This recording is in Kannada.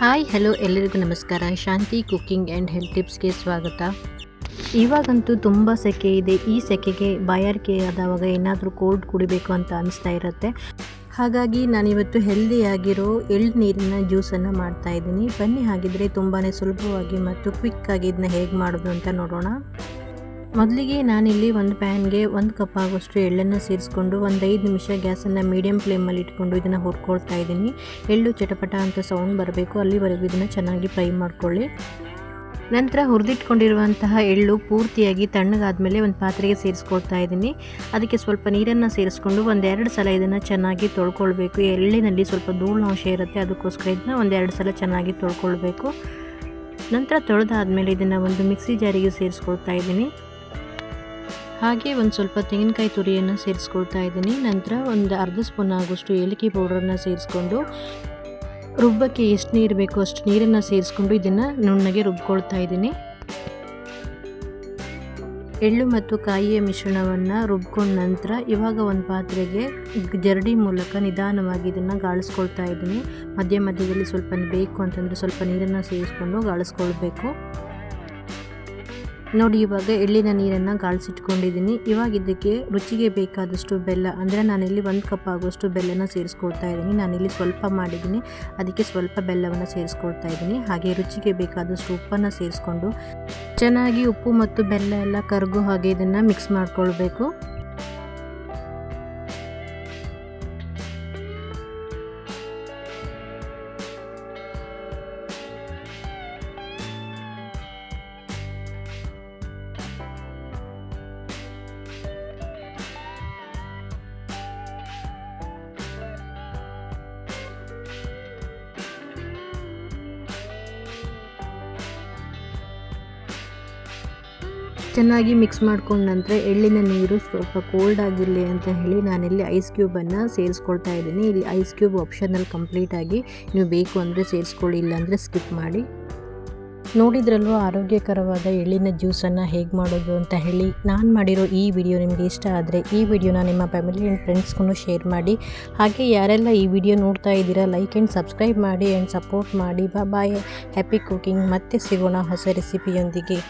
ಹಾಯ್ ಹಲೋ ಎಲ್ಲರಿಗೂ ನಮಸ್ಕಾರ. ಶಾಂತಿ ಕುಕ್ಕಿಂಗ್ ಆ್ಯಂಡ್ ಹೆಲ್ತ್ ಟಿಪ್ಸ್ಗೆ ಸ್ವಾಗತ. ಇವಾಗಂತೂ ತುಂಬ ಸೆಕೆ ಇದೆ. ಈ ಸೆಕೆಗೆ ಬಾಯಾರಿಕೆ ಆದವಾಗ ಏನಾದರೂ ಕೋಲ್ಡ್ ಕುಡಿಬೇಕು ಅಂತ ಅನಿಸ್ತಾ ಇರುತ್ತೆ. ಹಾಗಾಗಿ ನಾನಿವತ್ತು ಹೆಲ್ದಿಯಾಗಿರೋ ಎಳ್ನೀರಿನ ಜ್ಯೂಸನ್ನು ಮಾಡ್ತಾಯಿದ್ದೀನಿ. ಬನ್ನಿ ಹಾಗಿದ್ರೆ ತುಂಬಾ ಸುಲಭವಾಗಿ ಮತ್ತು ಕ್ವಿಕ್ಕಾಗಿ ಇದನ್ನ ಹೇಗೆ ಮಾಡೋದು ಅಂತ ನೋಡೋಣ. ಮೊದಲಿಗೆ ನಾನಿಲ್ಲಿ ಒಂದು ಪ್ಯಾನ್ಗೆ 1 ಕಪ್ ಆಗೋಷ್ಟು ಎಳ್ಳನ್ನು ಸೇರಿಸ್ಕೊಂಡು ಒಂದು 5 ನಿಮಿಷ ಗ್ಯಾಸನ್ನು ಮೀಡಿಯಮ್ ಫ್ಲೇಮಲ್ಲಿ ಇಟ್ಕೊಂಡು ಇದನ್ನು ಹುರ್ಕೊಳ್ತಾ ಇದ್ದೀನಿ. ಎಳ್ಳು ಚಟಪಟ ಅಂತ ಸೌಂಡ್ ಬರಬೇಕು, ಅಲ್ಲಿವರೆಗೂ ಇದನ್ನು ಚೆನ್ನಾಗಿ ಫ್ರೈ ಮಾಡ್ಕೊಳ್ಳಿ. ನಂತರ ಹುರಿದಿಟ್ಕೊಂಡಿರುವಂತಹ ಎಳ್ಳು ಪೂರ್ತಿಯಾಗಿ ತಣ್ಣಗಾದ್ಮೇಲೆ ಒಂದು ಪಾತ್ರೆಗೆ ಸೇರಿಸ್ಕೊಳ್ತಾ ಇದ್ದೀನಿ. ಅದಕ್ಕೆ ಸ್ವಲ್ಪ ನೀರನ್ನು ಸೇರಿಸ್ಕೊಂಡು 1-2 ಸಲ ಇದನ್ನು ಚೆನ್ನಾಗಿ ತೊಳ್ಕೊಳ್ಬೇಕು. ಎಳ್ಳಿನಲ್ಲಿ ಸ್ವಲ್ಪ ಧೂಳಿನಂಶ ಇರುತ್ತೆ, ಅದಕ್ಕೋಸ್ಕರ ಇದನ್ನು 1-2 ಸಲ ಚೆನ್ನಾಗಿ ತೊಳ್ಕೊಳ್ಬೇಕು. ನಂತರ ತೊಳೆದಾದ್ಮೇಲೆ ಇದನ್ನು ಒಂದು ಮಿಕ್ಸಿ ಜಾರಿಗೆ ಸೇರಿಸ್ಕೊಳ್ತಾ ಇದ್ದೀನಿ. ಹಾಗೆ ಒಂದು ಸ್ವಲ್ಪ ತೆಂಗಿನಕಾಯಿ ತುರಿಯನ್ನು ಸೇರಿಸ್ಕೊಳ್ತಾ ಇದ್ದೀನಿ. ನಂತರ ಒಂದು ಅರ್ಧ ಸ್ಪೂನ್ ಆಗೋಷ್ಟು ಏಲಕ್ಕಿ ಪೌಡರನ್ನು ಸೇರಿಸ್ಕೊಂಡು ರುಬ್ಬಕ್ಕೆ ಎಷ್ಟು ನೀರು ಬೇಕೋ ಅಷ್ಟು ನೀರನ್ನು ಸೇರಿಸ್ಕೊಂಡು ಇದನ್ನು ನುಣ್ಣಗೆ ರುಬ್ಕೊಳ್ತಾ ಇದ್ದೀನಿ. ಎಳ್ಳು ಮತ್ತು ಕಾಯಿಯ ಮಿಶ್ರಣವನ್ನು ರುಬ್ಕೊಂಡ ನಂತರ ಇವಾಗ ಒಂದು ಪಾತ್ರೆಗೆ ಜರಡಿ ಮೂಲಕ ನಿಧಾನವಾಗಿ ಇದನ್ನು ಗಾಳಿಸ್ಕೊಳ್ತಾ ಇದ್ದೀನಿ. ಮಧ್ಯದಲ್ಲಿ ಸ್ವಲ್ಪ ಬೇಕು ಅಂತಂದರೆ ಸ್ವಲ್ಪ ನೀರನ್ನು ಸೇರಿಸ್ಕೊಂಡು ಗಾಳಿಸ್ಕೊಳ್ಬೇಕು. ನೋಡಿ, ಇವಾಗ ಎಳ್ಳಿನ ನೀರನ್ನು ಗಾಳಿಸಿಟ್ಕೊಂಡಿದ್ದೀನಿ. ಇವಾಗ ಇದಕ್ಕೆ ರುಚಿಗೆ ಬೇಕಾದಷ್ಟು ಬೆಲ್ಲ, ಅಂದರೆ ನಾನಿಲ್ಲಿ 1 ಕಪ್ ಆಗೋಷ್ಟು ಬೆಲ್ಲನ ಸೇರಿಸ್ಕೊಳ್ತಾ ಇದ್ದೀನಿ. ನಾನಿಲ್ಲಿ ಸ್ವಲ್ಪ ಮಾಡಿದ್ದೀನಿ, ಅದಕ್ಕೆ ಸ್ವಲ್ಪ ಬೆಲ್ಲವನ್ನು ಸೇರಿಸ್ಕೊಳ್ತಾ ಇದ್ದೀನಿ. ಹಾಗೆ ರುಚಿಗೆ ಬೇಕಾದಷ್ಟು ಉಪ್ಪನ್ನು ಸೇರಿಸ್ಕೊಂಡು ಚೆನ್ನಾಗಿ ಉಪ್ಪು ಮತ್ತು ಬೆಲ್ಲ ಎಲ್ಲ ಕರಗೋ ಹಾಗೆ ಇದನ್ನು ಮಿಕ್ಸ್ ಮಾಡ್ಕೊಳ್ಬೇಕು. ಚೆನ್ನಾಗಿ ಮಿಕ್ಸ್ ಮಾಡ್ಕೊಂಡ ನಂತರ ಎಳ್ಳಿನ ನೀರು ಸ್ವಲ್ಪ ಕೋಲ್ಡ್ ಆಗಿರಲಿ ಅಂತ ಹೇಳಿ ನಾನಿಲ್ಲಿ ಐಸ್ ಕ್ಯೂಬನ್ನು ಸೇರಿಸ್ಕೊಳ್ತಾ ಇದ್ದೀನಿ. ಇಲ್ಲಿ ಐಸ್ ಕ್ಯೂಬ್ ಆಪ್ಷನಲ್ ಕಂಪ್ಲೀಟಾಗಿ, ನೀವು ಬೇಕು ಅಂದರೆ ಸೇರಿಸ್ಕೊಳ್ಳಿ, ಇಲ್ಲಾಂದರೆ ಸ್ಕಿಪ್ ಮಾಡಿ. ನೋಡಿದ್ರಲ್ವ ಆರೋಗ್ಯಕರವಾದ ಎಳ್ಳಿನ ಜ್ಯೂಸನ್ನು ಹೇಗೆ ಮಾಡೋದು ಅಂತ ಹೇಳಿ. ನಾನು ಮಾಡಿರೋ ಈ ವಿಡಿಯೋ ನಿಮಗೆ ಇಷ್ಟ ಆದರೆ ಈ ವಿಡಿಯೋನ ನಿಮ್ಮ ಫ್ಯಾಮಿಲಿ ಆ್ಯಂಡ್ ಫ್ರೆಂಡ್ಸ್ಗೂ ಶೇರ್ ಮಾಡಿ. ಹಾಗೆ ಯಾರೆಲ್ಲ ಈ ವಿಡಿಯೋ ನೋಡ್ತಾ ಇದ್ದೀರಾ, ಲೈಕ್ ಆ್ಯಂಡ್ ಸಬ್ಸ್ಕ್ರೈಬ್ ಮಾಡಿ ಆ್ಯಂಡ್ ಸಪೋರ್ಟ್ ಮಾಡಿ. ಬಾಯ್, ಹ್ಯಾಪಿ ಕುಕಿಂಗ್. ಮತ್ತೆ ಸಿಗೋಣ ಹೊಸ ರೆಸಿಪಿಯೊಂದಿಗೆ.